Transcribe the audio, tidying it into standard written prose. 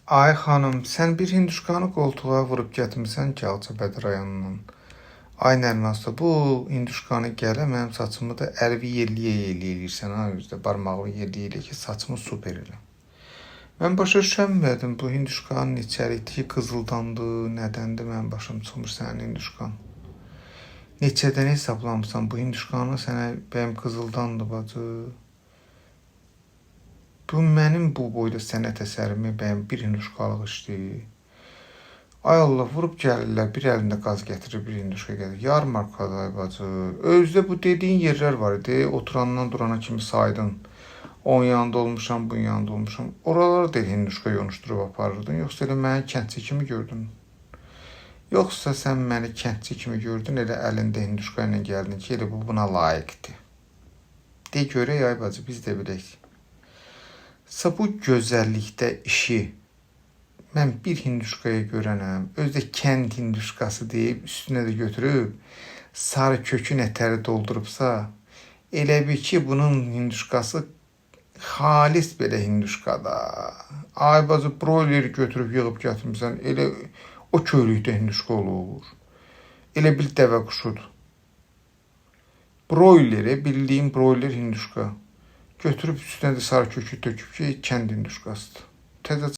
Ay xanım, sən bir hinduşkanı qoltuğa vurub gətirmisən ki, Alçabədi rayonundan. Ay Nərmin, bu hinduşkanı gələ mənim saçımı da əlvi eləyirsən ha, üzdə barmağı yerliyə ki, saçımı super elə. Mən başa düşəmədim bu hinduşkanın içərikliyi qızıldandı, nədəndir, mənim başım çıxmır sənin hinduşkan. Neçədən hesablamısan bu hinduşkanı sənə bəyəm qızıldandı bacı. Bu mənim bu boyda sənət əsərimi bəyəm bir hinduşkalıq işləyir. Ay Allah, vurub gəlirlər, bir əlində qaz gətirir, bir hinduşka gətirir. Yarmarkada ay bacı. Özdə bu dediyin yerlər var idi, oturandan durana kimi saydın. Onun yanında olmuşam, bunun yanında olmuşam. Oralara da hinduşka yonuşdurub aparırdın, yoxsa elə məni kəndçi kimi gördün? Yoxsa sən məni kəndçi kimi gördün, elə əlində hinduşka ilə gəldin ki, elə bu buna layiqdir. De görək ay bacı, biz də bilək. Bu gözəllikdə işi mən bir hinduşkaya görənəm, özdə kənd hinduşkası deyib, üstünə də götürüb, sarı kökün ətəri doldurubsa, elə bir ki, bunun hinduşkası xalis belə hinduşkada. Ay bacı, broileri götürüb yığıb gətirmişsən, elə o köylükdə hinduşka olur. Elə bil dəvə quşudur. Broileri, bildiyim broiler hinduşka. Götürüb üstünə də sarı kökü töküb ki, kənd hinduşkasıdır. Təzə